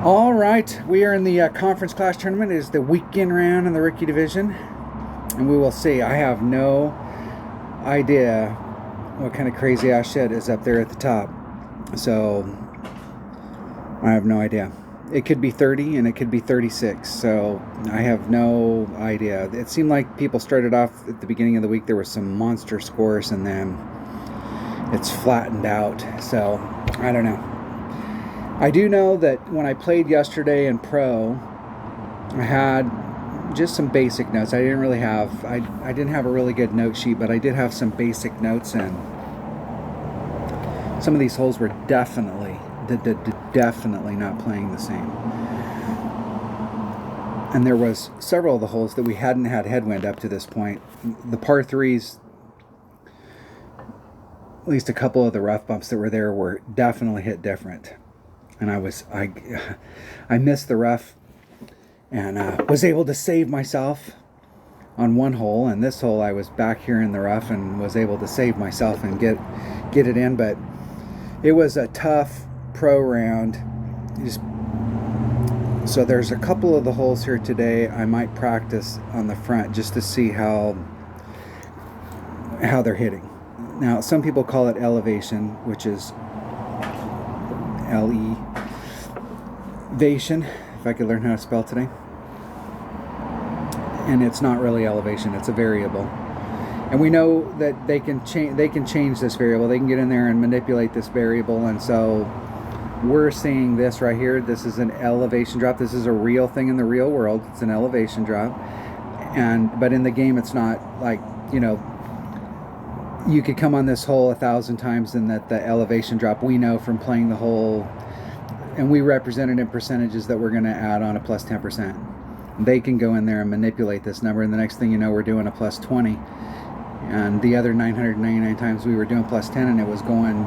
All right, we are in the conference class tournament. It is the weekend round in the rookie division, and we will see. I have no idea what kind of crazy ass shit is up there at the top, so I have no idea. It could be 30 and it could be 36, so I have no idea. It seemed like people started off at the beginning of the week, there were some monster scores, and then it's flattened out, so I don't know. I do know that when I played yesterday in Pro, I had just some basic notes. I didn't have a really good note sheet, but I did have some basic notes, and some of these holes were definitely not playing the same. And there was several of the holes that we hadn't had headwind up to this point. The par threes, at least a couple of the rough bumps that were there, were definitely hit different. And I missed the rough, and was able to save myself on one hole. And this hole, I was back here in the rough and was able to save myself and get it in. But it was a tough pro round. So there's a couple of the holes here today I might practice on the front just to see how they're hitting. Now, some people call it elevation, which is elevation, if I could learn how to spell today. And it's not really elevation, it's a variable. And we know that they can change this variable. They can get in there and manipulate this variable, and so we're seeing this right here. This is an elevation drop. This is a real thing in the real world. It's an elevation drop. But in the game, it's not like, you could come on this hole 1,000 times and that the elevation drop, we know from playing the hole, and we represented in percentages that we're going to add on a plus 10%. They can go in there and manipulate this number, and the next thing you know, we're doing a plus 20. And the other 999 times we were doing plus 10, and it was going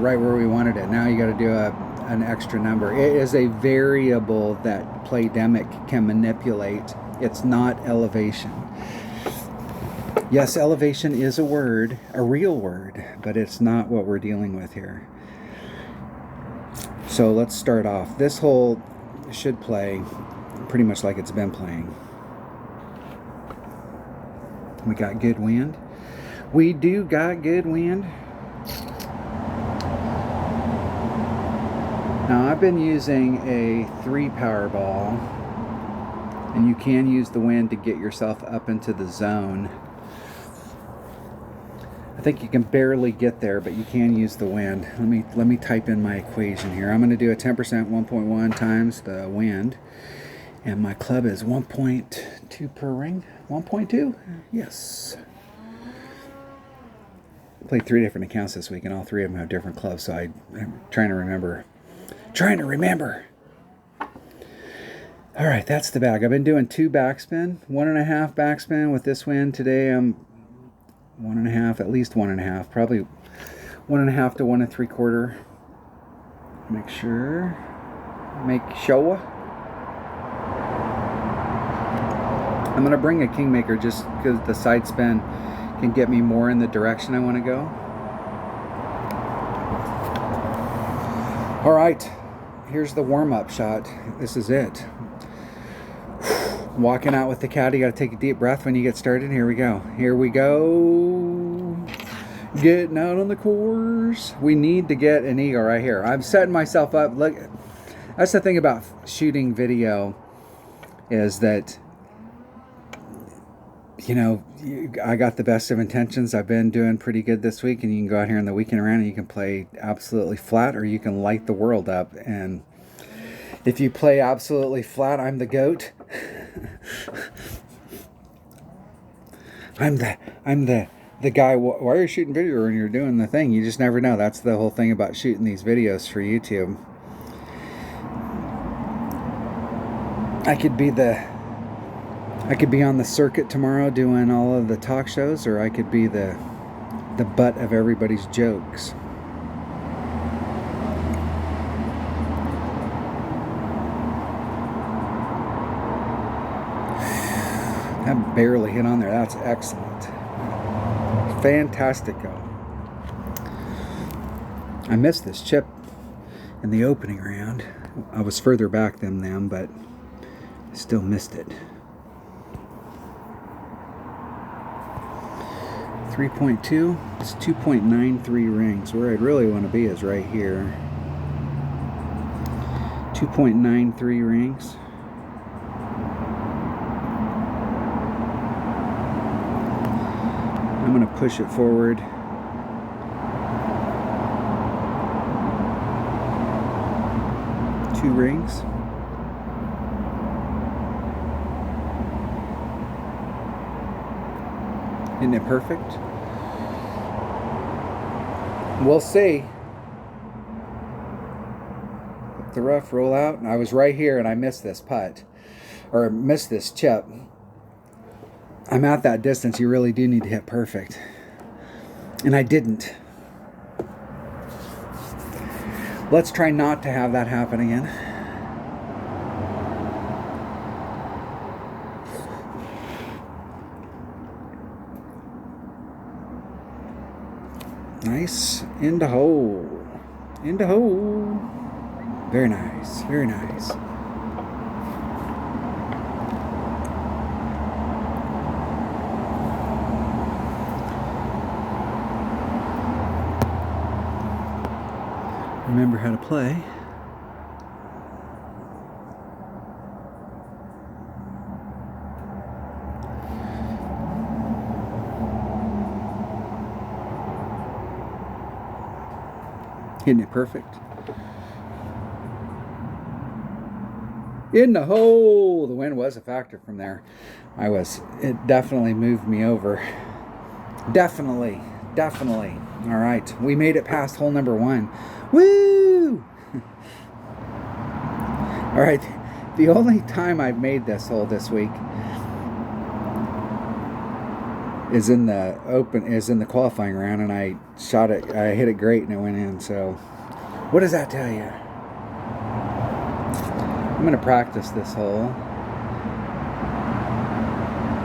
right where we wanted it. Now you got to do an extra number. It is a variable that Playdemic can manipulate. It's not elevation. Yes, elevation is a word, a real word, but it's not what we're dealing with here. So let's start off. This hole should play pretty much like it's been playing. We got good wind. We do got good wind. Now, I've been using a 3 Powerball, and you can use the wind to get yourself up into the zone. I think you can barely get there, but you can use the wind. Let me type in my equation here. I'm going to do a 10%, 1.1 times the wind, and my club is 1.2 per ring. 1.2? Yes. I played 3 different accounts this week, and all 3 of them have different clubs, so I'm trying to remember. All right, that's the bag. I've been doing 2 backspin, 1.5 backspin with this wind. Today I'm 1.5, at least 1.5, probably 1.5 to 1 3/4. Make sure. I'm going to bring a Kingmaker just because the side spin can get me more in the direction I want to go. All right, here's the warm-up shot. This is it. Walking out with the caddy, you got to take a deep breath when you get started. Here we go. Getting out on the course. We need to get an eagle right here. I'm setting myself up. Look, that's the thing about shooting video, is that, I got the best of intentions. I've been doing pretty good this week, and you can go out here in the weekend around and you can play absolutely flat, or you can light the world up. And if you play absolutely flat, I'm the GOAT. I'm the guy. Why are you shooting video when you're doing the thing? You just never know. That's the whole thing about shooting these videos for YouTube. I could be on the circuit tomorrow doing all of the talk shows, or I could be the butt of everybody's jokes. That barely hit on there. That's excellent. Fantastico. I missed this chip in the opening round. I was further back than them, but still missed it. 3.2, it's 2.93 rings. Where I'd really want to be is right here. 2.93 rings. I'm going to push it forward. Two rings. Isn't it perfect? We'll see. Let the rough roll out. And I was right here and I missed this putt. Or missed this chip. I'm at that distance. You really do need to hit perfect. And I didn't. Let's try not to have that happen again. Nice. In the hole. In the hole. Very nice. Very nice. Remember how to play. Hitting it perfect. In the hole. The wind was a factor from there. It definitely moved me over. Definitely. All right. We made it past hole number 1. Woo! All right. The only time I've made this hole this week is in the qualifying round, and I hit it great and it went in. So what does that tell you? I'm going to practice this hole.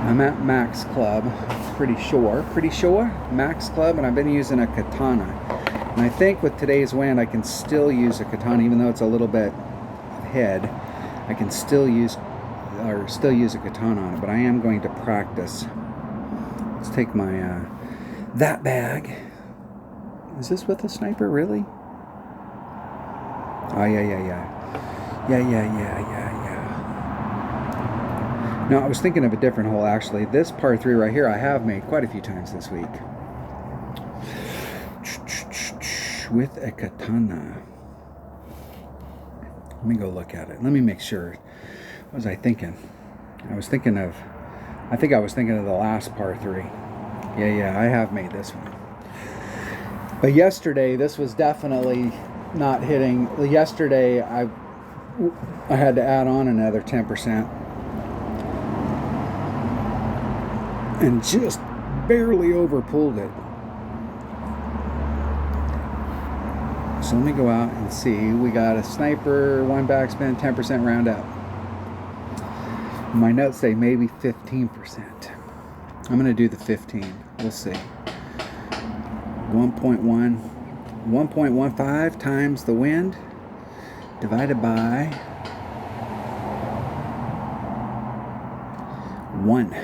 I'm at Max Club, pretty sure, Max Club, and I've been using a katana. And I think with today's wind, I can still use a katana, even though it's a little bit head. I can still use a katana on it, but I am going to practice. Let's take my that bag. Is this with a sniper, really? Oh yeah. No, I was thinking of a different hole actually. This par 3 right here I have made quite a few times this week. With a katana. Let me go look at it. Let me make sure. What was I thinking? I think I was thinking of the last par 3. Yeah, I have made this one. But yesterday, this was definitely not hitting. Yesterday, I had to add on another 10%. And just barely overpulled it. So let me go out and see. We got a sniper, 1 backspin, 10% round up. My notes say maybe 15%. I'm going to do the 15. We'll see. 1.15 times the wind divided by 1.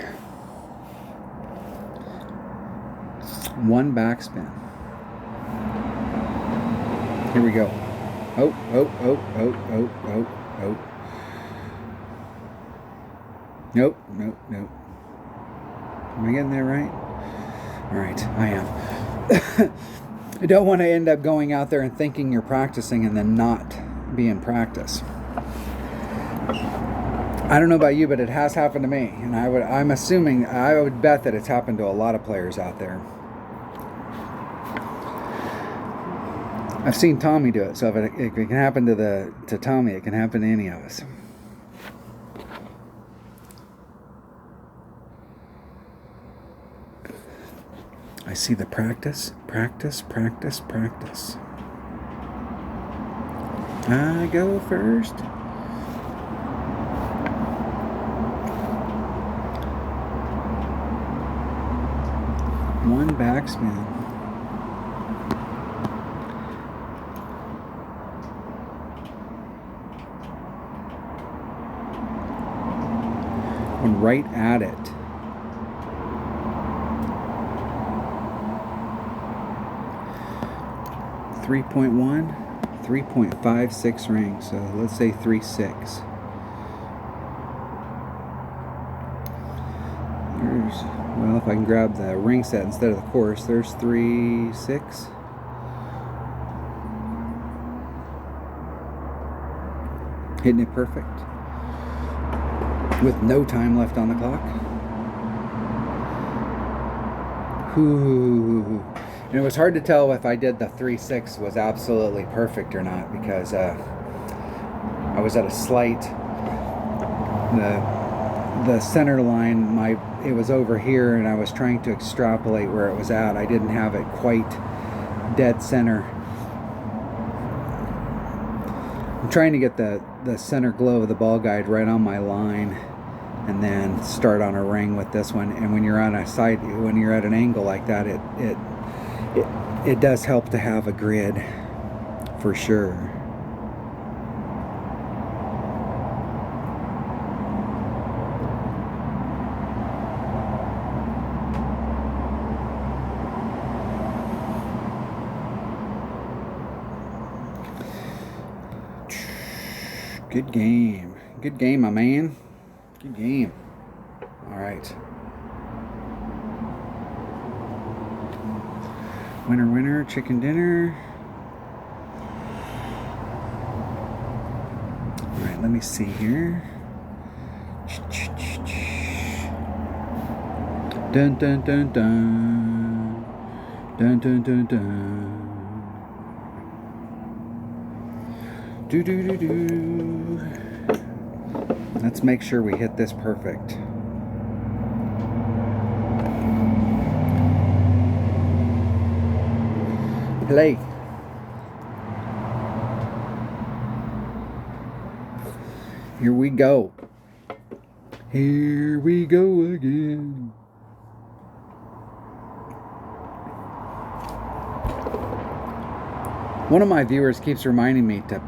1 backspin. Here we go. Oh. Nope. Am I getting there right? All right, I am. You don't want to end up going out there and thinking you're practicing and then not be in practice. I don't know about you, but it has happened to me, and I would bet that it's happened to a lot of players out there. I've seen Tommy do it, so if it can happen to Tommy, it can happen to any of us. I see the practice. I go first. One backspin. Going right at it. .1, 3.56 rings. So let's say 3.6. Well, if I can grab the ring set instead of the course, there's 3.6. Hitting it perfect with no time left on the clock. Ooh. And it was hard to tell if I did the 3.6 was absolutely perfect or not, because I was at a slight, the center line, it was over here, and I was trying to extrapolate where it was at. I didn't have it quite dead center. I'm trying to get the center glow of the ball guide right on my line, and then start on a ring with this one. And when you're on a side, when you're at an angle like that, it does help to have a grid, for sure. Good game. Good game, my man. Good game. All right. Winner, winner, chicken dinner. All right, let me see here. Dun, dun, dun, dun. Dun, dun, dun, dun. Do, do, do, do. Let's make sure we hit this perfect. Play. Here we go. Here we go again. One of my viewers keeps reminding me to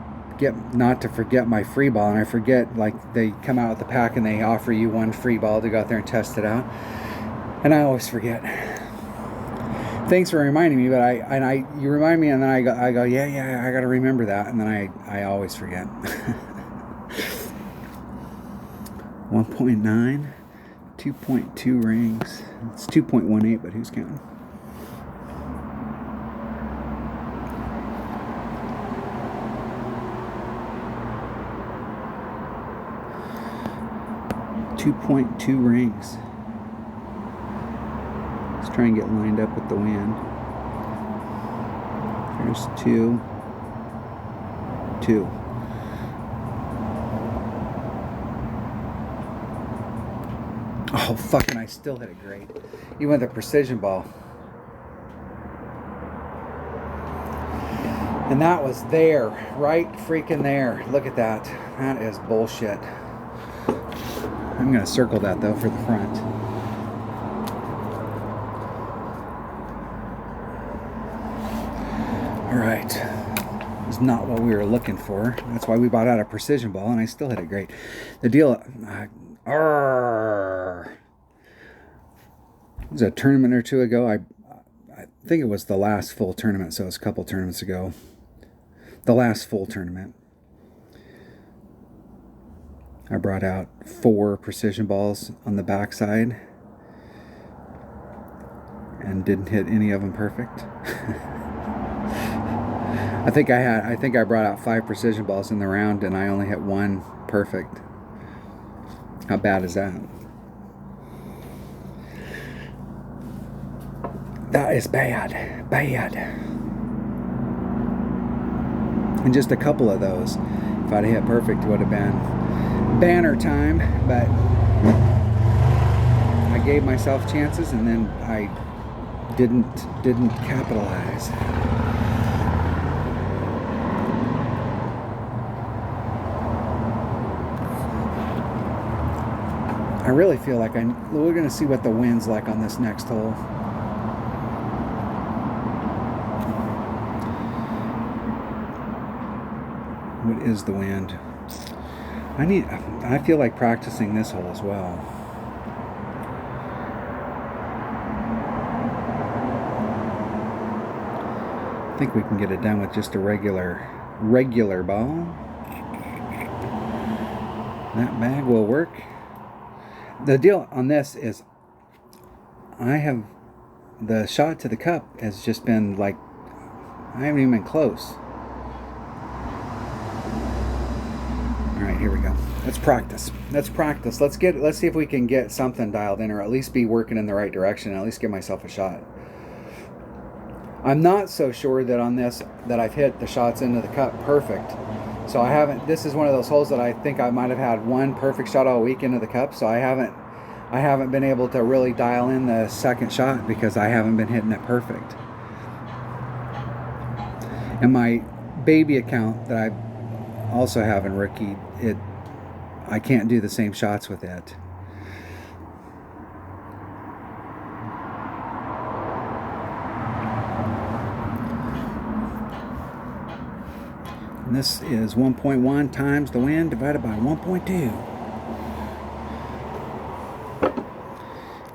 not to forget my free ball, and I forget. Like, they come out with the pack and they offer you one free ball to go out there and test it out, and I always forget. Thanks for reminding me, but you remind me, and then I go yeah, I got to remember that, and then I always forget. 1.9, 2.2 rings. It's 2.18, but who's counting? .2 rings. Let's try and get lined up with the wind. There's 2. Oh, fucking, I still hit it great. Even with a precision ball. And that was there. Right freaking there. Look at that. That is bullshit. I'm going to circle that, though, for the front. All right. It's not what we were looking for. That's why we bought out a precision ball, and I still hit it great. The deal... it was a tournament or two ago. I think it was the last full tournament, so it was a couple tournaments ago. The last full tournament. I brought out 4 precision balls on the backside and didn't hit any of them perfect. I think I brought out 5 precision balls in the round, and I only hit 1 perfect. How bad is that? That is bad. Bad. And just a couple of those, if I'd hit perfect, would have been banner time, but I gave myself chances, and then I didn't capitalize. I really feel like we're going to see what the wind's like on this next hole. What is the wind? I feel like practicing this hole as well. think we can get it done with just a regular ball. That bag will work. The deal on this is the shot to the cup has just been like, I haven't even been close. All right, here we go. Let's practice. Let's see if we can get something dialed in, or at least be working in the right direction, and at least give myself a shot. I'm not so sure that on this that I've hit the shots into the cup perfect. So I haven't, this is one of those holes that I think I might have had one perfect shot all week into the cup, so I haven't been able to really dial in the second shot because I haven't been hitting it perfect. And my baby account that I also have in Rookie, I can't do the same shots with it. And this is 1.1 times the wind divided by 1.2.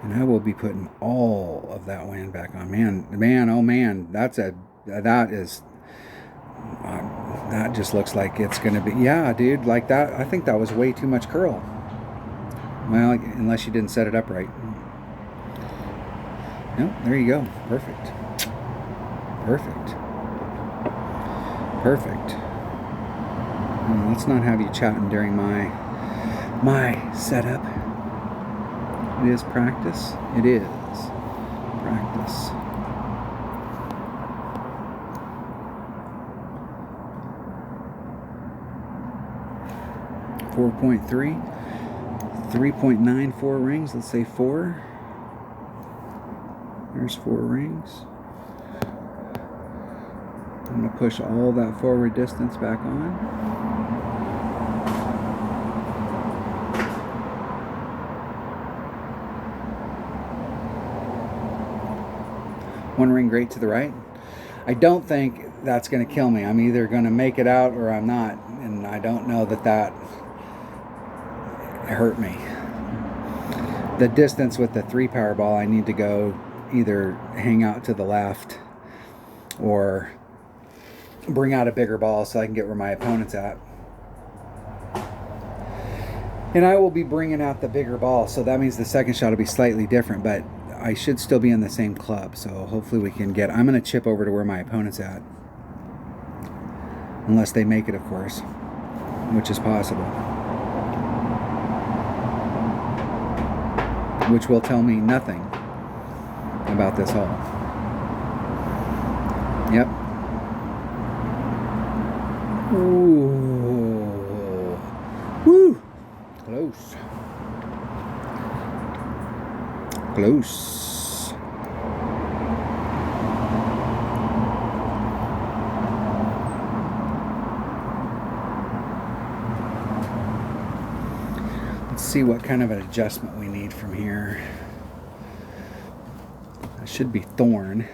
And I will be putting all of that wind back on. Man, oh man, that just looks like it's going to be, yeah, dude, like that. I think that was way too much curl. Well, unless you didn't set it up right. No, there you go. Perfect. Let's not have you chatting during my setup. It is practice. It is practice. .3, 3.94 rings. Let's say 4. There's 4 rings. I'm going to push all that forward distance back on. One ring great to the right. I don't think that's going to kill me. I'm either going to make it out or I'm not. And I don't know that hurt me. The distance with the 3 power ball, I need to go either hang out to the left or bring out a bigger ball so I can get where my opponent's at. And I will be bringing out the bigger ball, so that means the second shot will be slightly different, but I should still be in the same club, so hopefully we can get, I'm going to chip over to where my opponent's at. Unless they make it, of course, which is possible. Which will tell me nothing about this hole. Yep. Ooh. Woo! Close. Let's see what kind of an adjustment we need from here. I should be thorn,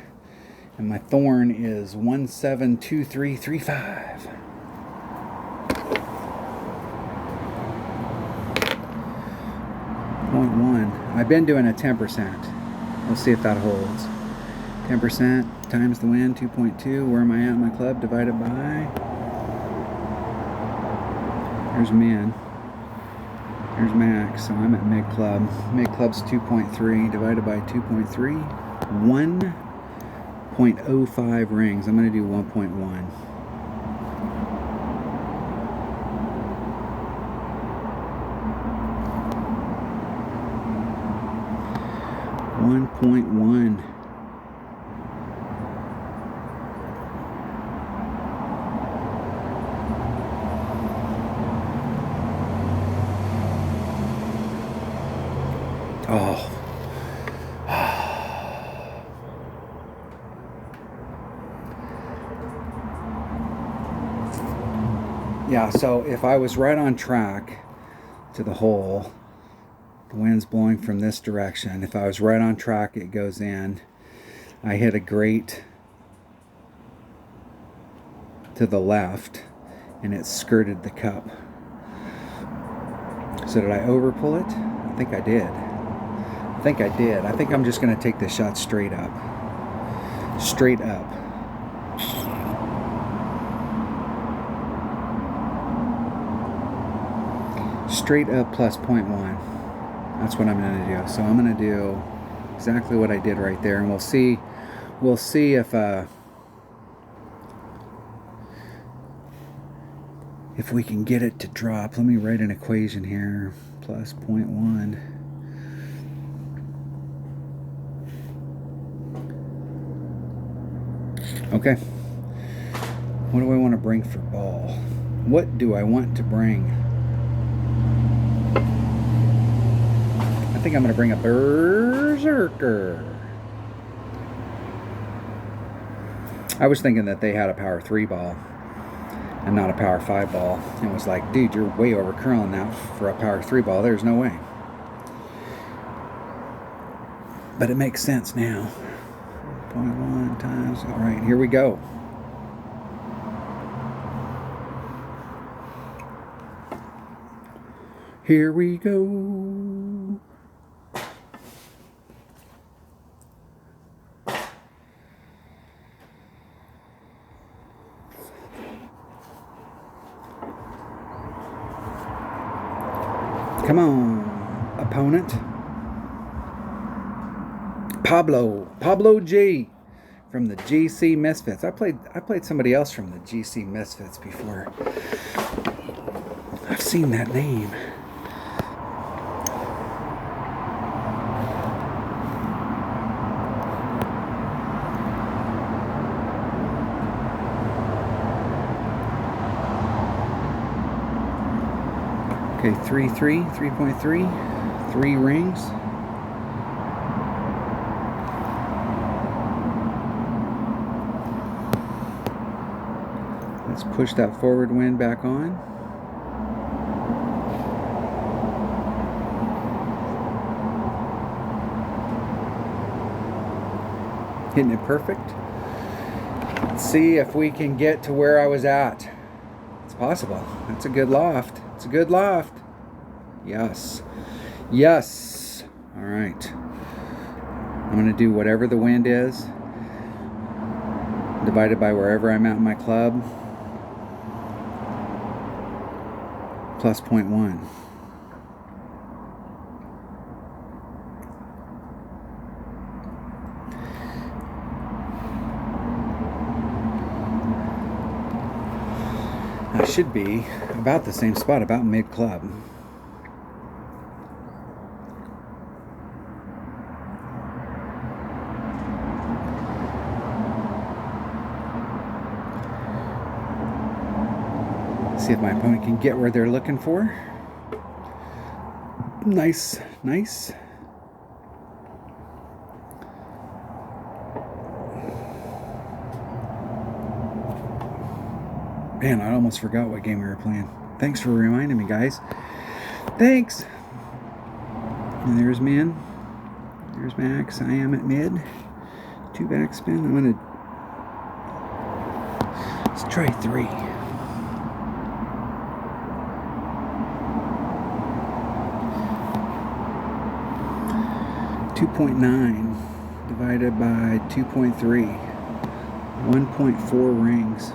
and my thorn is 172335. I've been doing a 10%. We'll see if that holds. 10% times the wind, 2.2. Where am I at in my club? Divided by. There's min. There's max. So I'm at mid club. Mid club's 2.3 divided by 2.3. 1.05 rings. I'm going to do 1.1. Oh. Yeah, so if I was right on track to the hole, the wind's blowing from this direction. If I was right on track, it goes in. I hit a grate to the left, and it skirted the cup. So did I overpull it? I think I did. I think I'm just going to take this shot straight up. Straight up. Straight up plus 0.1. That's what I'm going to do. So I'm going to do exactly what I did right there, and we'll see if we can get it to drop. Let me write an equation here. Plus 0.1. Okay. What do I want to bring for ball? What do I want to bring? I think I'm going to bring a Berserker. I was thinking that they had a power 3 ball and not a power 5 ball. And it was like, dude, you're way over curling that for a power 3 ball. There's no way. But it makes sense now. 0.1 times. All right, here we go. Here we go. Come on, opponent. Pablo G from the GC Misfits. I played somebody else from the GC Misfits before. I've seen that name. Okay, 3.3, 3 rings. Let's push that forward wind back on. Hitting it perfect. Let's see if we can get to where I was at. It's possible. That's a good loft. It's a good loft. Yes. Yes. All right. I'm going to do whatever the wind is, divided by wherever I'm at in my club, plus 0.1. I should be about the same spot, about mid-club. See if my opponent can get where they're looking for. Nice, nice. Man, I almost forgot what game we were playing. Thanks for reminding me, guys. Thanks. And there's min. There's max. I am at mid. 2 backspin. I'm gonna. Let's try 3. .9 divided by 2.3. 1.4 rings.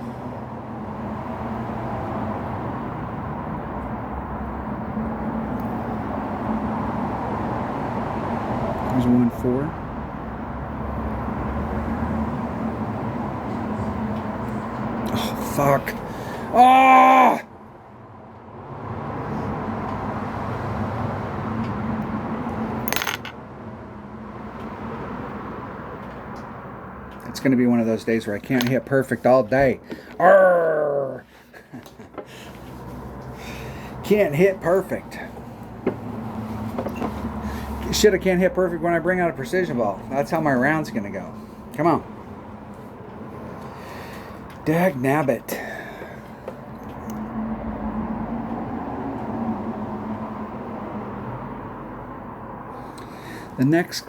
There's 1.4. Oh, fuck. Oh! It's going to be one of those days where I can't hit perfect all day. Arrgh! Can't hit perfect. Shit, I can't hit perfect when I bring out a precision ball. That's how my round's going to go. Come on. Dag nabbit. The next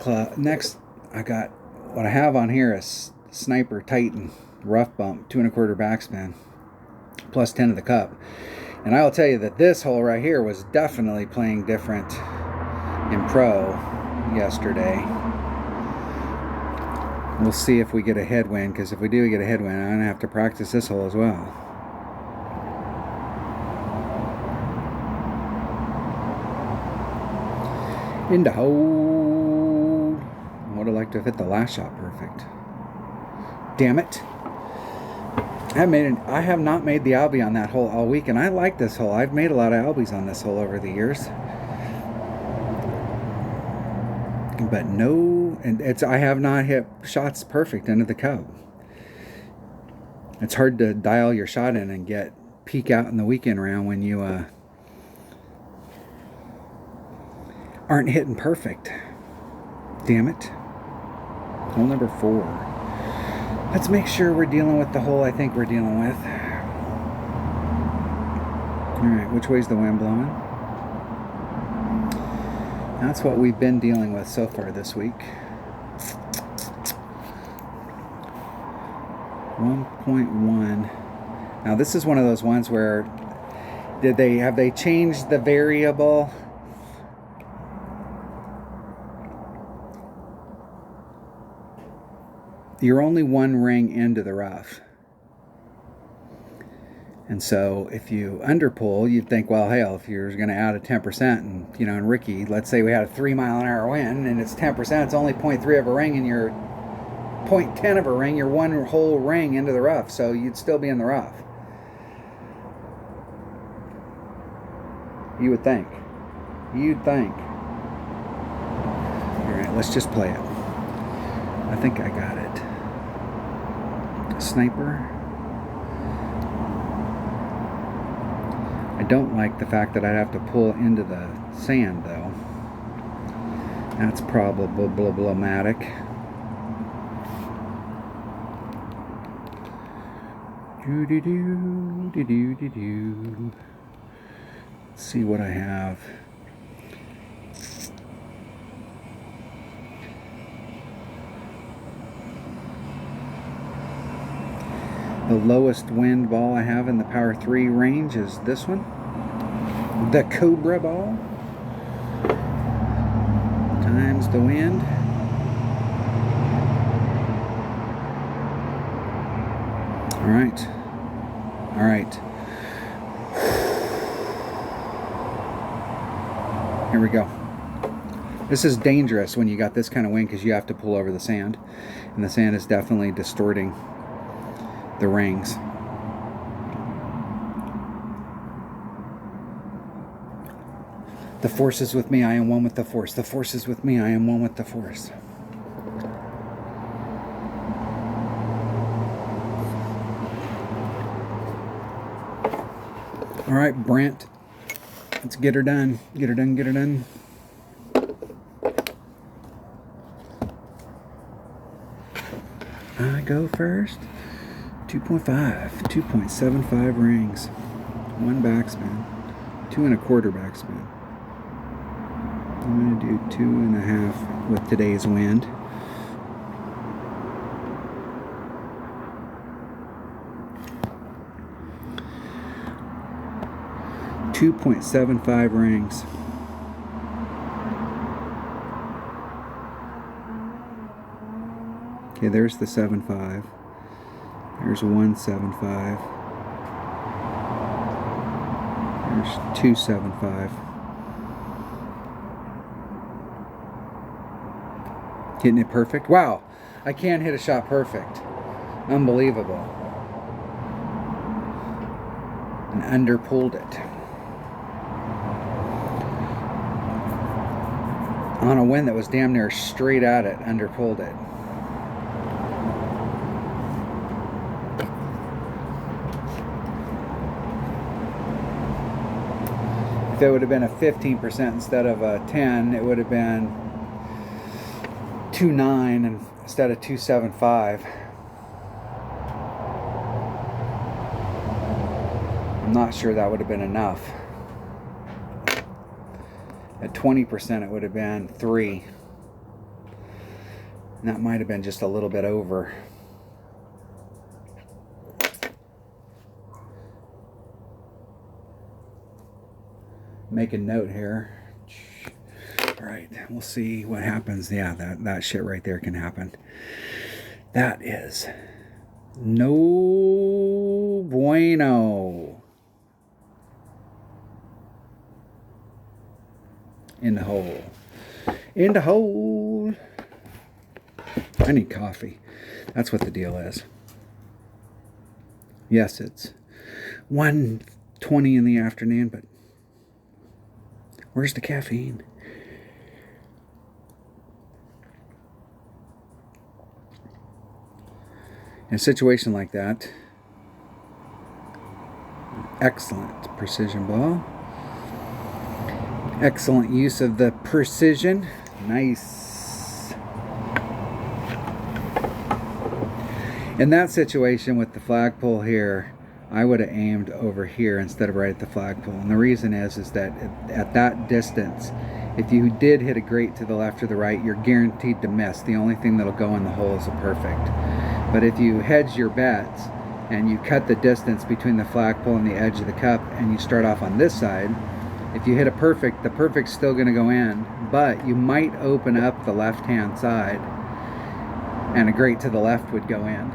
I got, what I have on here is Sniper Titan rough bump 2 1/4 backspin plus 10 of the cup. And I will tell you that this hole right here was definitely playing different in pro yesterday. We'll see if we get a headwind, because if we do get a headwind, I'm going to have to practice this hole as well. In the hole. I would have liked to have hit the last shot perfect. Damn it. I have not made the albie on that hole all week, and I like this hole. I've made a lot of albies on this hole over the years. But no, and I have not hit shots perfect into the cup. It's hard to dial your shot in and peak out in the weekend round when you aren't hitting perfect. Damn it. Hole number 4. Let's make sure we're dealing with the hole I think we're dealing with. Alright, which way's the wind blowing? That's what we've been dealing with so far this week. 1.1. Now this is one of those ones where have they changed the variable? You're only one ring into the rough. And so if you underpull, you'd think, well, hell, if you're going to add a 10%, and in Ricky, let's say we had a 3-mile-an-hour wind and it's 10%, it's only 0.3 of a ring, and you're 0.10 of a ring, you're one whole ring into the rough, so you'd still be in the rough. You would think. You'd think. All right, let's just play it. I think I got it. Sniper. I don't like the fact that I'd have to pull into the sand, though. That's problematic. Let's see what I have. The lowest wind ball I have in the Power 3 range is this one. The Cobra ball. Times the wind. Alright. Alright. Here we go. This is dangerous when you got this kind of wind because you have to pull over the sand. And the sand is definitely distorting the rings. The force is with me, I am one with the force. The force is with me, I am one with the force. All right, Brent. Let's get her done. Get her done, get her done. I go first. 2.5, 2.75 rings, 1 backspin, 2 1/4 backspin. I'm going to do 2 1/2 with today's wind. .75 rings. Okay, there's the 7.5. There's 1.75. There's 2.75. Hitting it perfect. Wow, I can't hit a shot perfect. Unbelievable. And underpulled it. On a wind that was damn near straight at it, underpulled it. If it would have been a 15% instead of a 10, it would have been 2.9 instead of 2.75. I'm not sure that would have been enough. At 20%, it would have been 3. And that might have been just a little bit over. Make a note here. All right, we'll see what happens. Yeah, that shit right there can happen. That is no bueno. In the hole. In the hole. I need coffee. That's what the deal is. Yes, it's 1:20 in the afternoon, but where's the caffeine? In a situation like that, excellent precision ball. Excellent use of the precision. Nice. In that situation with the flagpole here, I would have aimed over here instead of right at the flagpole. And the reason is that at that distance, if you did hit a grate to the left or the right, you're guaranteed to miss. The only thing that'll go in the hole is a perfect. But if you hedge your bets and you cut the distance between the flagpole and the edge of the cup and you start off on this side, if you hit a perfect, the perfect's still going to go in, but you might open up the left-hand side and a grate to the left would go in.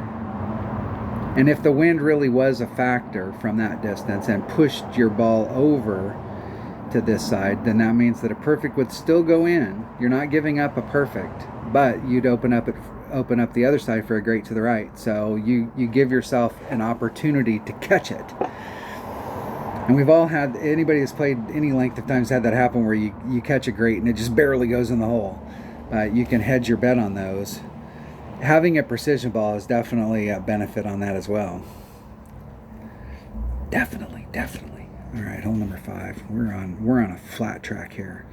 And if the wind really was a factor from that distance and pushed your ball over to this side, then that means that a perfect would still go in. You're not giving up a perfect, but you'd open up the other side for a grate to the right. So you give yourself an opportunity to catch it. And we've all had, anybody who's played any length of times had that happen where you catch a grate and it just barely goes in the hole. You can hedge your bet on those. Having a precision ball is definitely a benefit on that as well. Definitely. All right, hole number 5. We're on a flat track here.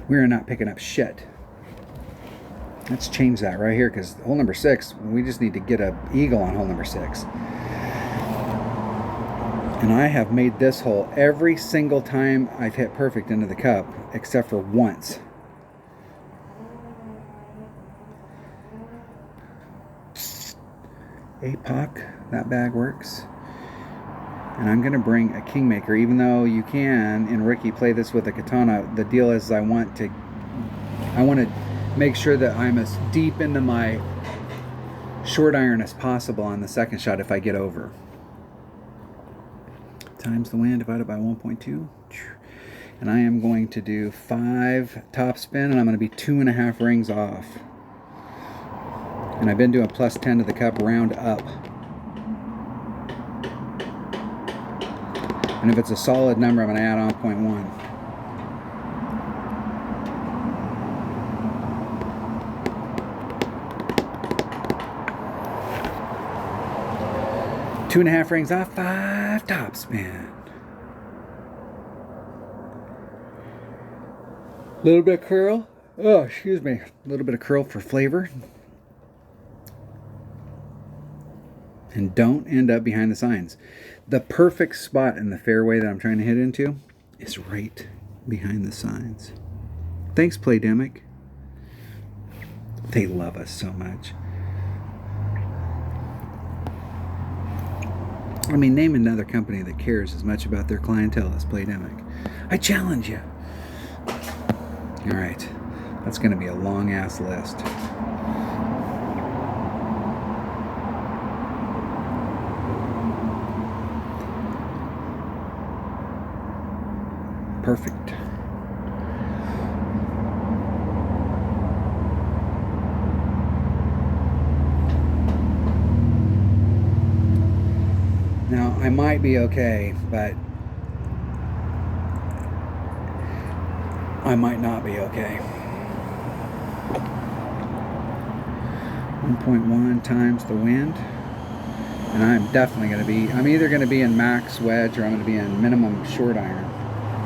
We're not picking up shit. Let's change that right here, because hole number 6, we just need to get an eagle on hole number 6. And I have made this hole every single time I've hit perfect into the cup, except for once. APOC, that bag works. And I'm going to bring a Kingmaker, even though you can, in Ricky, play this with a katana. The deal is I want to make sure that I'm as deep into my short iron as possible on the second shot if I get over. Times the wind divided by 1.2. And I am going to do 5 topspin, and I'm going to be 2.5 rings off. And I've been doing plus 10 to the cup round up. And if it's a solid number, I'm going to add on 0.1. Two and a half rings off, 5 topspin. Little bit of curl. Oh, excuse me. A little bit of curl for flavor. And don't end up behind the signs. The perfect spot in the fairway that I'm trying to hit into is right behind the signs. Thanks, Playdemic. They love us so much. I mean, name another company that cares as much about their clientele as Playdemic. I challenge you. All right. That's going to be a long-ass list. Perfect. Now, I might be okay, but I might not be okay. 1.1 times the wind. And I'm definitely going to be, I'm either going to be in max wedge or I'm going to be in minimum short iron.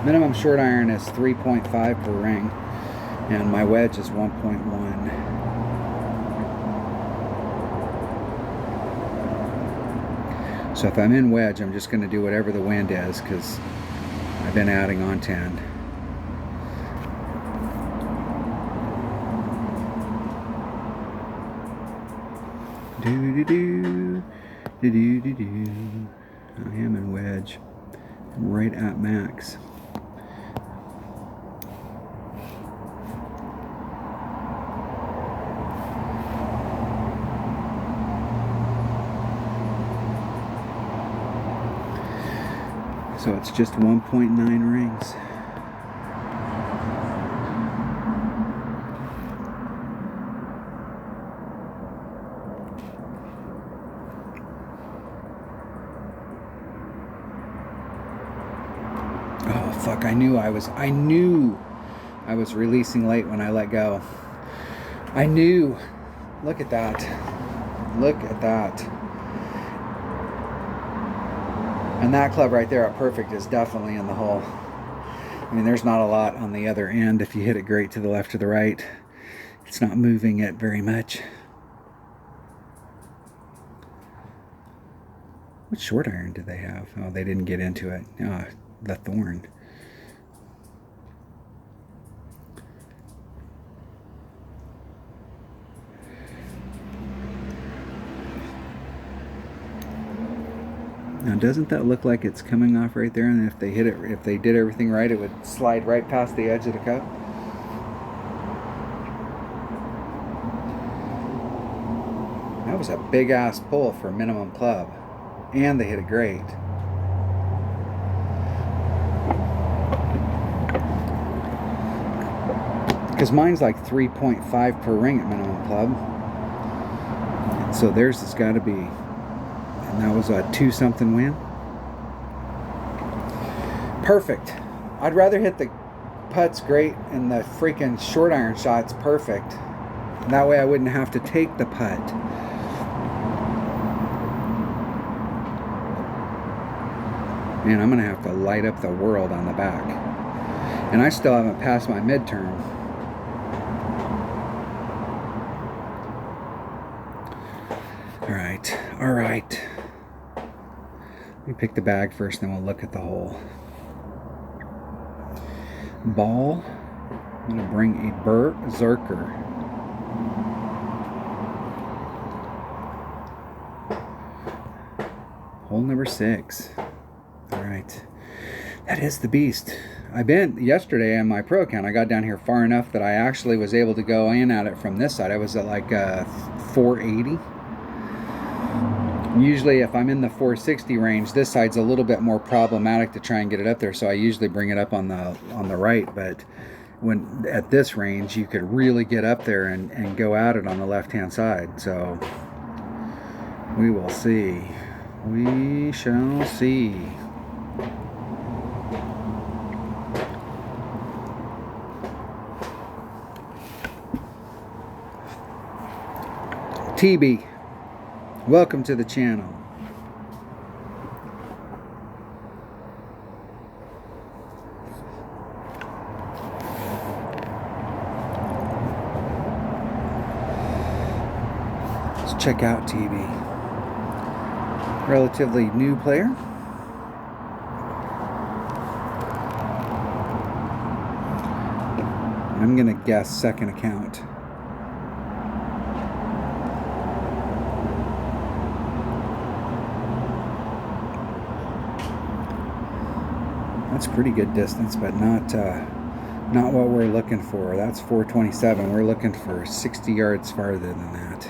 Minimum short iron is 3.5 per ring, and my wedge is 1.1. So if I'm in wedge, I'm just going to do whatever the wind is, because I've been adding on 10. Do-do-do, do-do-do-do. I am in wedge, right at max. So it's just 1.9 rings. Oh fuck, I knew I was releasing late when I let go. I knew. Look at that. Look at that. And that club right there at perfect is definitely in the hole. I mean, there's not a lot on the other end. If you hit it great to the left or the right, it's not moving it very much. What short iron did they have? Oh, they didn't get into it. Oh, the thorn. Now, doesn't that look like it's coming off right there? And if they hit it, if they did everything right, it would slide right past the edge of the cup. That was a big ass pull for a minimum club, and they hit it great. Because mine's like 3.5 per ring at minimum club, so theirs has got to be. And that was a 2-something win. Perfect. I'd rather hit the putts great and the freaking short iron shots perfect. That way I wouldn't have to take the putt. Man, I'm going to have to light up the world on the back. And I still haven't passed my midterm. All right. Let me pick the bag first, then we'll look at the hole. Ball. I'm going to bring a Berserker. Hole number 6. All right. That is the beast. Yesterday on my pro account, I got down here far enough that I actually was able to go in at it from this side. I was at like 480. Usually if I'm in the 460 range, this side's a little bit more problematic to try and get it up there, so I usually bring it up on the right. But when at this range, you could really get up there and go at it on the left hand side. So we will see. We shall see. TB, welcome to the channel. Let's check out TB. Relatively new player. I'm gonna guess second account. That's pretty good distance, but not what we're looking for. That's 427. We're looking for 60 yards farther than that.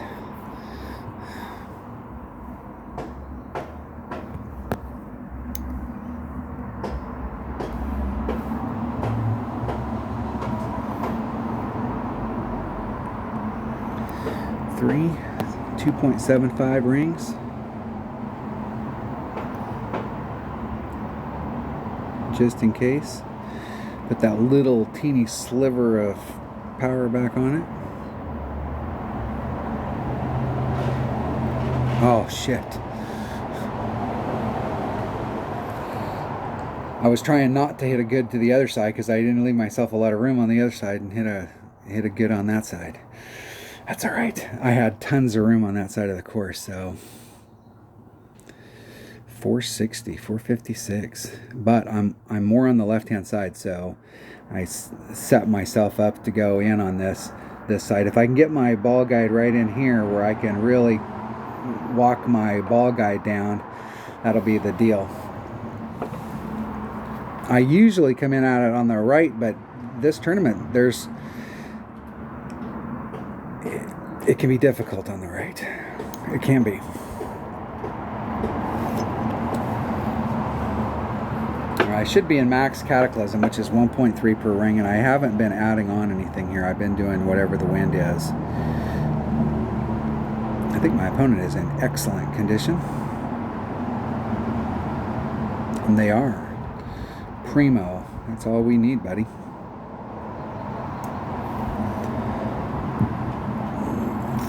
Three 2.75 rings. Just in case. Put that little teeny sliver of power back on it. Oh shit. I was trying not to hit a good to the other side because I didn't leave myself a lot of room on the other side, and hit a good on that side. That's all right. I had tons of room on that side of the course, so 460, 456. But I'm more on the left-hand side, so I set myself up to go in on this side. If I can get my ball guide right in here where I can really walk my ball guide down, that'll be the deal. I usually come in at it on the right, but this tournament, it can be difficult on the right. It can be. I should be in max cataclysm, which is 1.3 per ring, and I haven't been adding on anything here. I've been doing whatever the wind is. I think my opponent is in excellent condition. And they are. Primo. That's all we need, buddy.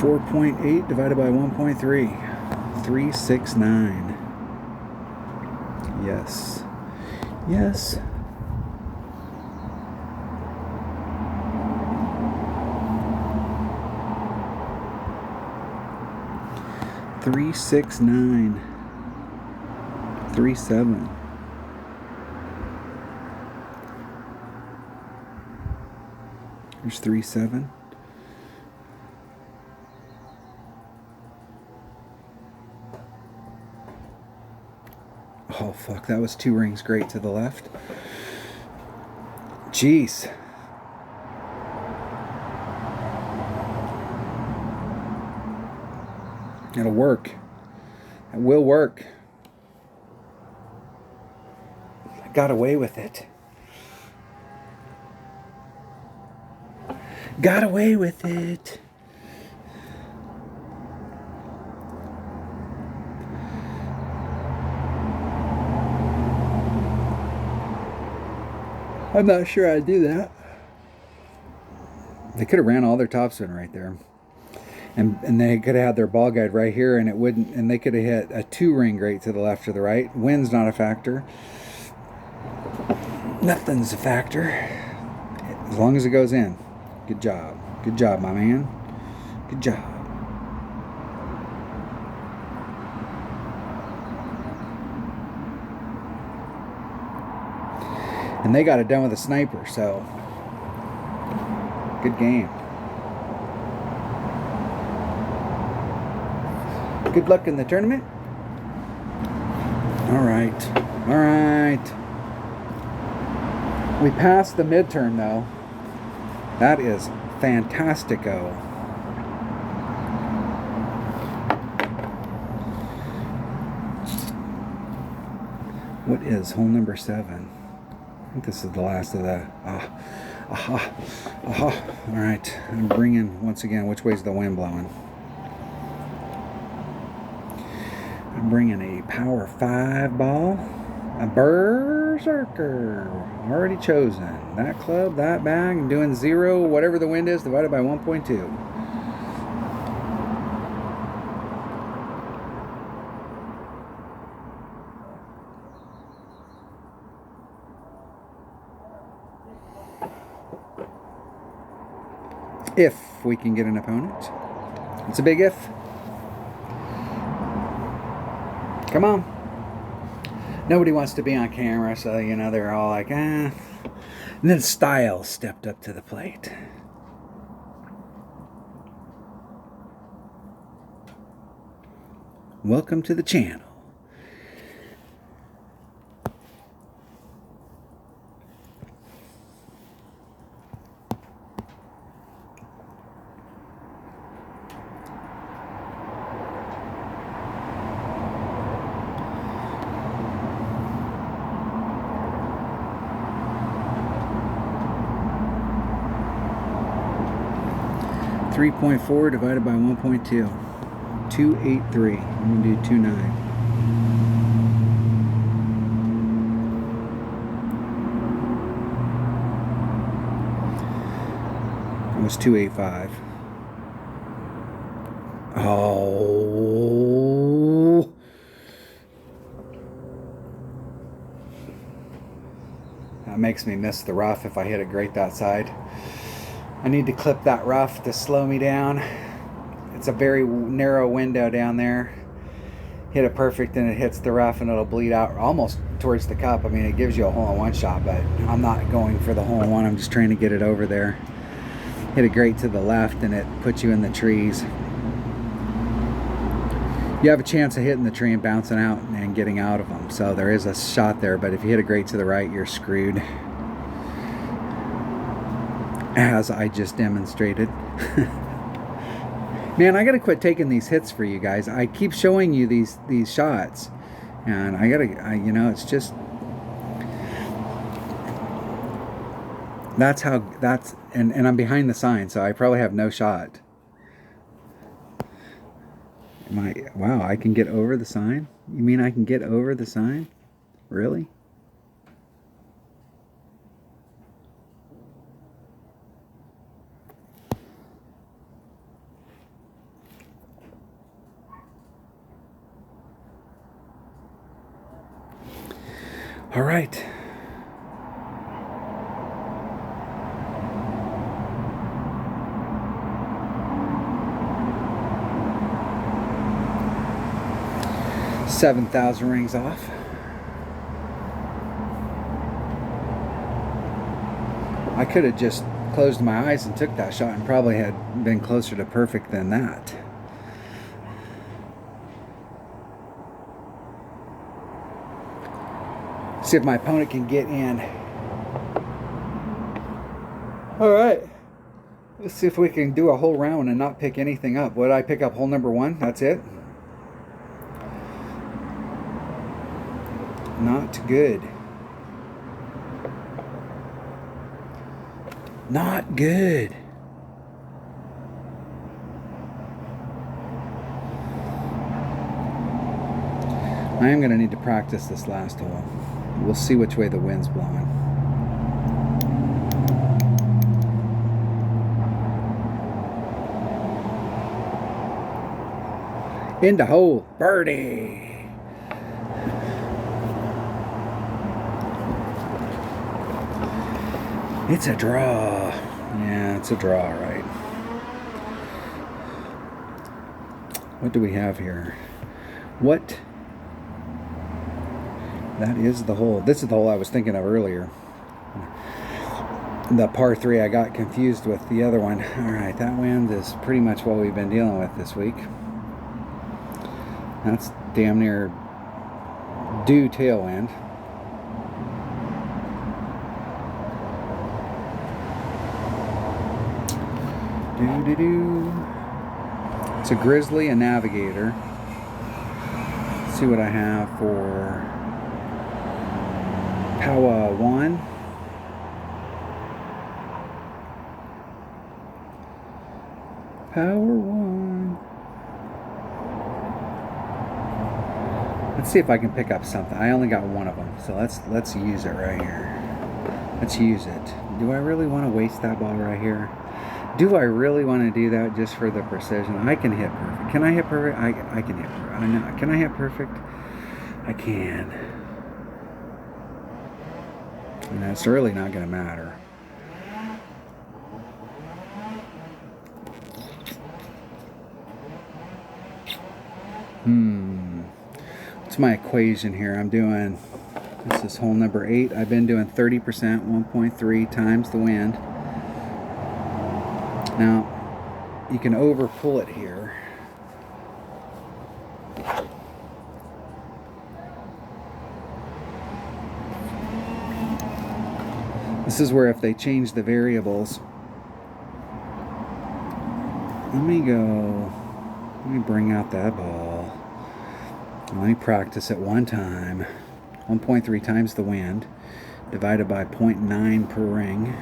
.8 divided by 1.3. 369. Yes. Yes. Three, 6, 9, 3, 7. There's 3, 7. Oh, fuck. That was 2 rings great to the left. Jeez. It'll work. It will work. I got away with it. Got away with it. I'm not sure I'd do that. They could have ran all their topspin right there. And they could have had their ball guide right here, and it wouldn't. And they could have hit a 2 ring great to the left or the right. Wind's not a factor. Nothing's a factor as long as it goes in. Good job. Good job, my man. Good job. And they got it done with a sniper, so good game. Good luck in the tournament. All right. All right. We passed the midterm, though. That is fantastico. What is hole number 7? I think this is the last of the... All right. I'm bringing, once again, which way's the wind blowing? I'm bringing a power 5 ball. A Berserker. Already chosen. That club, that bag, and doing 0, whatever the wind is, divided by 1.2. If we can get an opponent. It's a big if. Come on. Nobody wants to be on camera, so, you know, they're all like, And then Styles stepped up to the plate. Welcome to the channel. .4 divided by 1.2. 283. I'm going to do 29. It was 285. Oh. That makes me miss the rough if I hit it great that side. I need to clip that rough to slow me down. It's a very narrow window down there. Hit it perfect and it hits the rough and it'll bleed out almost towards the cup. I mean, it gives you a hole-in-one shot, but I'm not going for the hole-in-one. I'm just trying to get it over there. Hit it great to the left and it puts you in the trees. You have a chance of hitting the tree and bouncing out and getting out of them. So there is a shot there, but if you hit it great to the right, you're screwed. As I just demonstrated. Man, I gotta quit taking these hits for you guys. I keep showing you these shots, and you know, it's just and I'm behind the sign, so I probably have no shot. Wow, I can get over the sign? You mean I can get over the sign? Really? All right. $7,000 rings off. I could have just closed my eyes and took that shot and probably had been closer to perfect than that. See if my opponent can get in. All right. Let's see if we can do a whole round and not pick anything up. What did I pick up? Hole number 1? That's it? Not good. Not good. I am going to need to practice this last hole. We'll see which way the wind's blowing. In the hole. Birdie. It's a draw. Yeah, it's a draw, right? What do we have here? What? That is the hole. This is the hole I was thinking of earlier. The par 3, I got confused with the other one. Alright, that wind is pretty much what we've been dealing with this week. That's damn near due tailwind. It's a Grizzly, a Navigator. Let's see what I have for Power 1. Power 1. Let's see if I can pick up something. I only got one of them, so let's use it right here. Let's use it. Do I really want to waste that ball right here? Do I really want to do that just for the precision? I can hit perfect. Can I hit perfect? I can hit perfect. I know. Can I hit perfect? I can. And that's really not going to matter. What's my equation here? I'm doing, this is hole number 8. I've been doing 30%, 1.3 times the wind. Now, you can over pull it here. This is where if they change the variables, let me bring out that ball. Let me practice it one time. 1.3 times the wind divided by 0.9 per ring.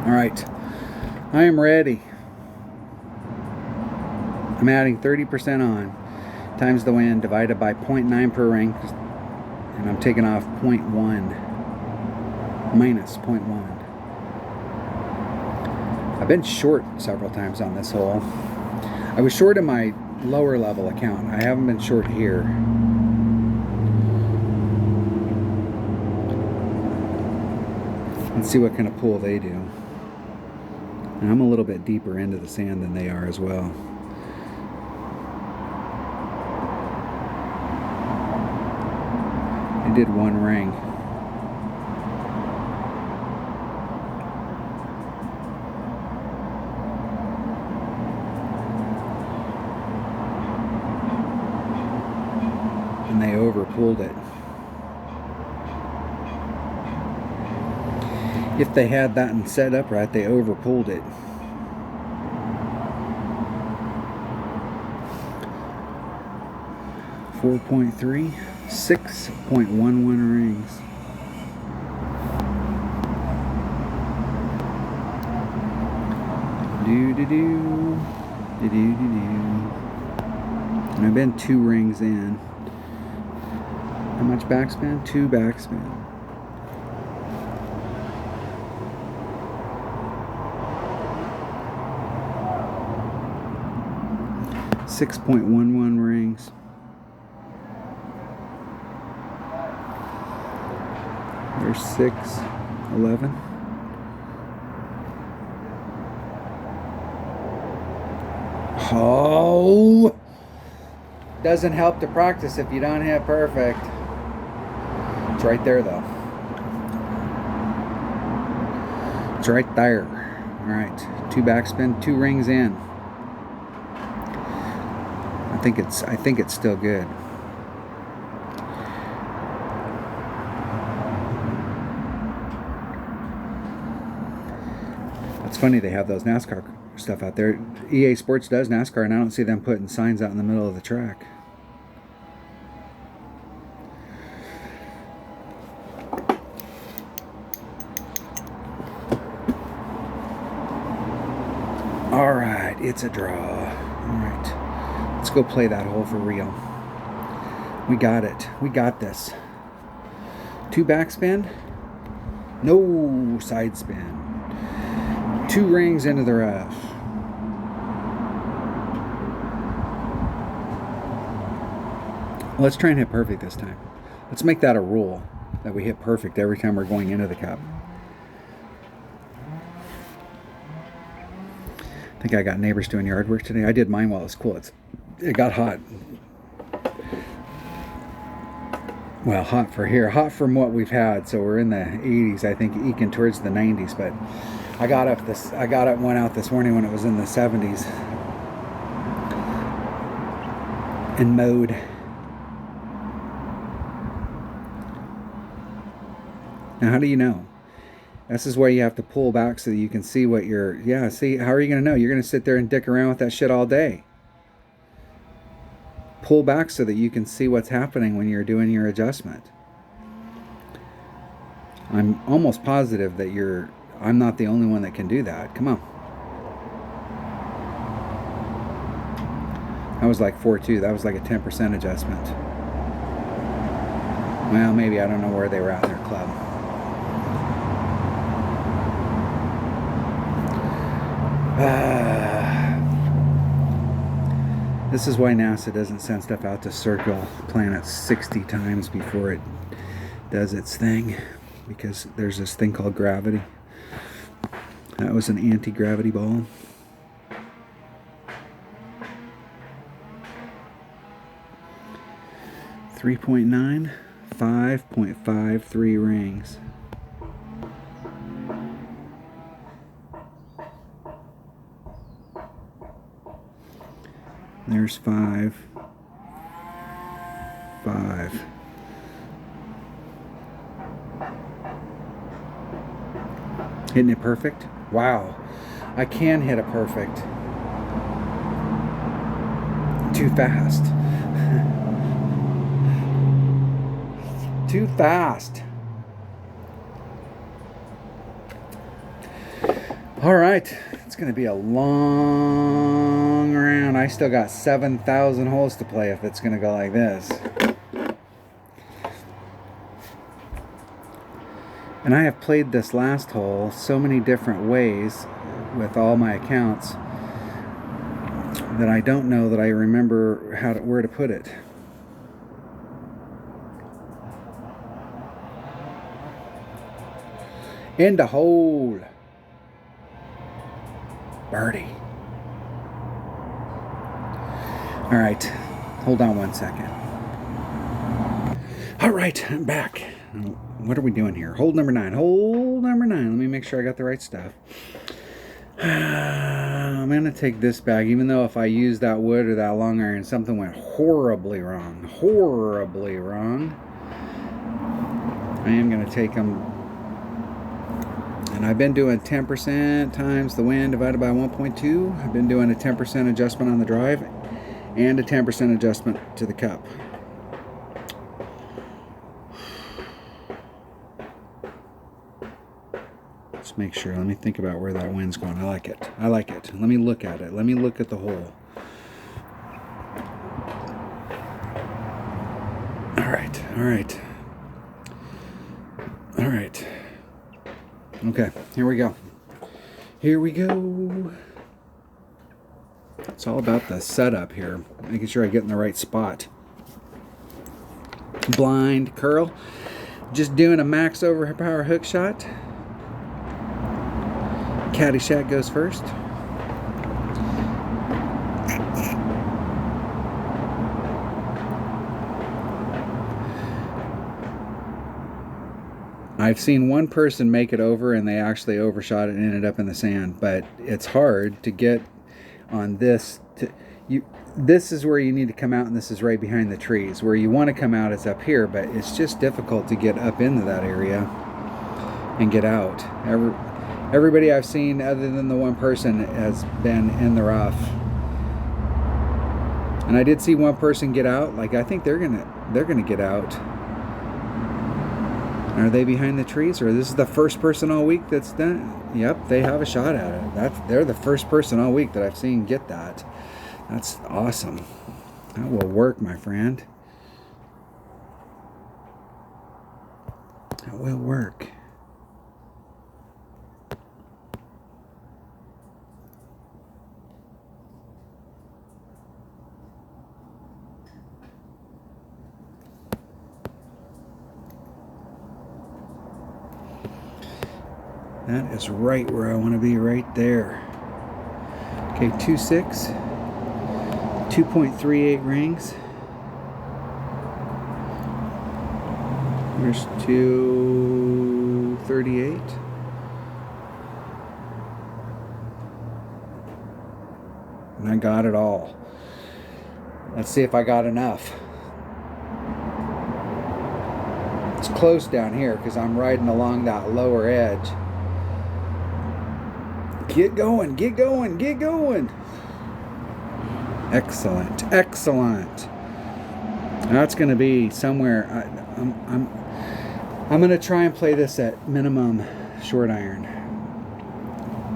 All right, I am ready. I'm adding 30% on times the wind divided by 0.9 per ring, and I'm taking off 0.1 minus 0.1. I've been short several times on this hole. I was short in my lower level account. I haven't been short here. Let's see what kind of pull they do. And I'm a little bit deeper into the sand than they are as well. They did one ring. And they overpulled it. If they had that and set up right, they overpulled it. .3, 6.11 rings. And I've been 2 rings in. How much backspin? 2 backspin. 6.11 rings. There's 6.11. Oh! Doesn't help to practice if you don't hit perfect. It's right there though. It's right there. Alright. 2 backspin, 2 rings in. I think it's still good. It's funny they have those NASCAR stuff out there. EA Sports does NASCAR, and I don't see them putting signs out in the middle of the track. Alright, it's a draw. Alright, let's go play that hole for real. We got it. We got this. 2 backspin. No side spin. 2 rings into the rough. Let's try and hit perfect this time. Let's make that a rule, that we hit perfect every time we're going into the cup. I think I got neighbors doing yard work today. I did mine while it was cool. It got hot. Well, hot for here. Hot from what we've had. So we're in the 80s, I think, eking towards the 90s. But I got up went out this morning when it was in the 70s. And mowed. Now, how do you know? This is where you have to pull back so that you can see what you're... Yeah, see, how are you going to know? You're going to sit there and dick around with that shit all day. Pull back so that you can see what's happening when you're doing your adjustment. I'm almost positive that I'm not the only one that can do that. Come on. That was like 4.2. That was like a 10% adjustment. Well, maybe. I don't know where they were at in their club. This is why NASA doesn't send stuff out to circle planets 60 times before it does its thing, because there's this thing called gravity. That was an anti-gravity ball. .9, 5.53 rings. There's 5. Hitting it perfect? Wow. I can hit it perfect. Too fast. Too fast. All right. It's going to be a long round. I still got 7,000 holes to play if it's going to go like this. And I have played this last hole so many different ways with all my accounts that I don't know that I remember where to put it. In the hole. Birdie. All right. Hold on one second. All right. I'm back. What are we doing here? Hole number 9. Hole number 9. Let me make sure I got the right stuff. I'm going to take this bag, even though if I use that wood or that long iron, something went horribly wrong. Horribly wrong. I am going to take them. And I've been doing 10% times the wind divided by 1.2. I've been doing a 10% adjustment on the drive and a 10% adjustment to the cup. Let's make sure. Let me think about where that wind's going. I like it. I like it. Let me look at it. Let me look at the hole. All right. All right. All right. Okay, here we go. Here we go. It's all about the setup here, making sure I get in the right spot. Blind curl, just doing a max overpower hook shot. Caddyshack goes first. I've seen one person make it over and they actually overshot it and ended up in the sand, but it's hard to get on this. This is where you need to come out, and this is right behind the trees. Where you want to come out is up here, but it's just difficult to get up into that area and get out. Everybody I've seen, other than the one person, has been in the rough. And I did see one person get out. Like, I think they're gonna get out. Are they behind the trees, or this is the first person all week that's done? Yep, they have a shot at it. They're the first person all week that I've seen get that. That's awesome. That will work, my friend. That will work. That is right where I want to be, right there. Okay, 2.6, 2.38 rings. Here's 2.38. And I got it all. Let's see if I got enough. It's close down here because I'm riding along that lower edge. Get going, get going, get going. Excellent, excellent. That's going to be somewhere. I'm going to try and play this at minimum short iron.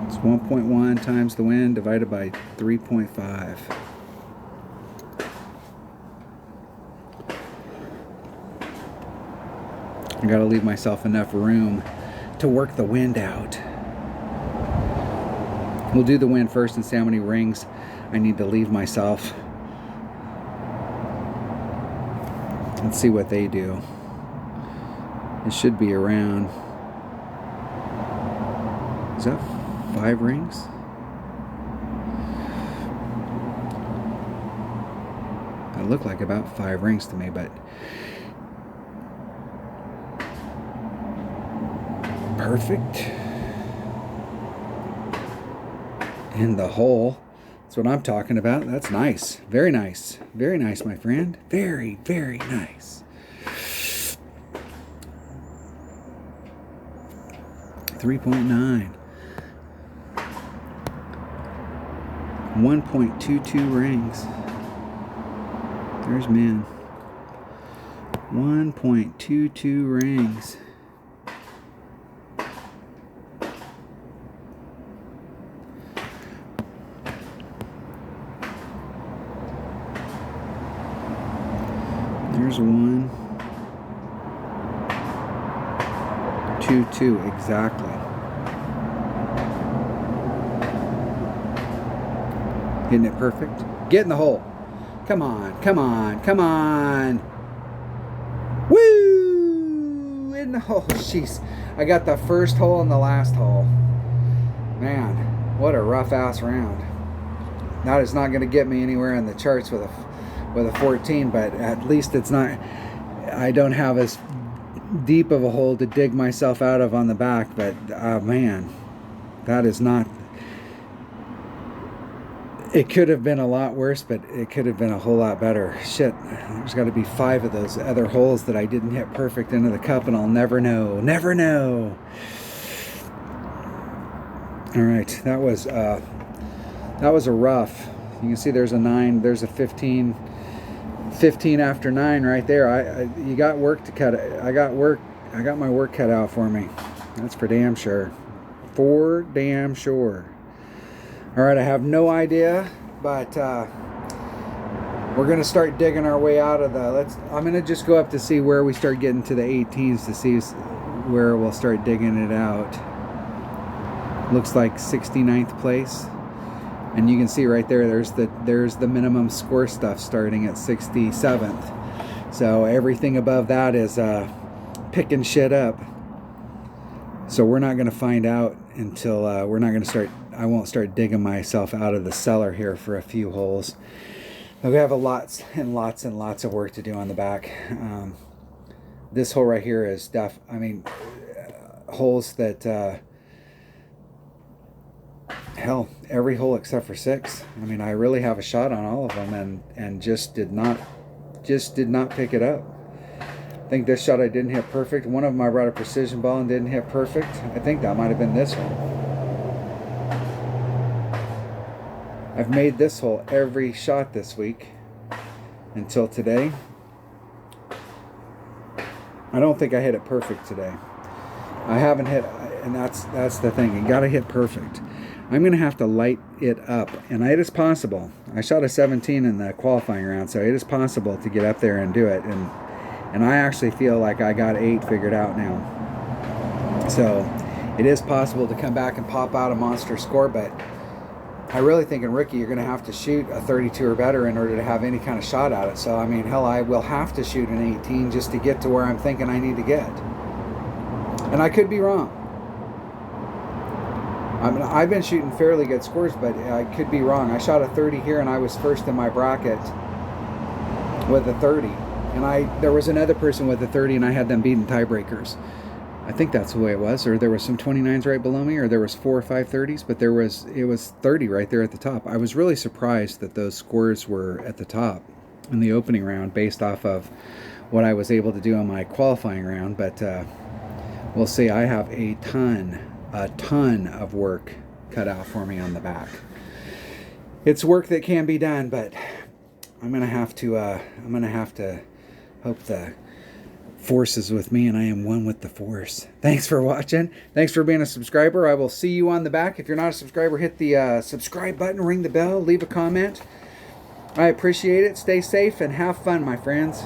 It's 1.1 times the wind divided by 3.5. I got to leave myself enough room to work the wind out. We'll do the wind first and see how many rings I need to leave myself. Let's see what they do. It should be around, is that 5 rings? That looked like about 5 rings to me, but perfect. In the hole. That's what I'm talking about. That's nice. Very nice. Very nice, my friend. Very, very nice. 3.9. 1.22 rings. There's men. 1.22 rings. There's 1, 2, 2, exactly. Isn't it perfect? Get in the hole. Come on, come on, come on. Woo! In the hole. Jeez. I got the first hole and the last hole. Man, what a rough ass round. That is not going to get me anywhere in the charts with a 14, but at least it's not, I don't have as deep of a hole to dig myself out of on the back, but man, that is not, it could have been a lot worse, but it could have been a whole lot better. Shit, there's got to be 5 of those other holes that I didn't hit perfect into the cup, and I'll never know. Never know. All right, that was a rough. You can see there's a 9, there's a 15 after 9 right there. You got work to cut. I got my work cut out for me. That's for damn sure. For damn sure. All right, I have no idea, but we're gonna start digging our way out of the. I'm gonna just go up to see where we start getting to the 18s to see where we'll start digging it out. Looks like 69th place, And you can see right there, there's the minimum score stuff starting at 67th. So everything above that is picking shit up. So we're not going to find out until I won't start digging myself out of the cellar here for a few holes. But we have lots and lots and lots of work to do on the back. This hole right here is holes that, hell, every hole except for 6. I mean, I really have a shot on all of them and just did not pick it up. I think this shot I didn't hit perfect. One of them I brought a precision ball and didn't hit perfect. I think that might have been this one. I've made this hole every shot this week until today. I don't think I hit it perfect today. I haven't hit, and that's the thing. You got to hit perfect. I'm going to have to light it up, and it is possible. I shot a 17 in the qualifying round, so it is possible to get up there and do it. And I actually feel like I got 8 figured out now. So it is possible to come back and pop out a monster score, but I really think in rookie you're going to have to shoot a 32 or better in order to have any kind of shot at it. So I mean, hell, I will have to shoot an 18 just to get to where I'm thinking I need to get. And I could be wrong. I mean, I've been shooting fairly good scores, but I could be wrong. I shot a 30 here and I was first in my bracket with a 30. And there was another person with a 30 and I had them beating tiebreakers. I think that's the way it was, or there was some 29s right below me, or there was 4 or 5 30s, but it was 30 right there at the top. I was really surprised that those scores were at the top in the opening round based off of what I was able to do in my qualifying round, but we'll see. I have a ton of work cut out for me on the back. It's work that can be done, but I'm gonna have to hope the force is with me and I am one with the force. Thanks for watching. Thanks for being a subscriber. I will see you on the back. If you're not a subscriber, hit the subscribe button, ring the bell, leave a comment. I appreciate it. Stay safe and have fun, my friends.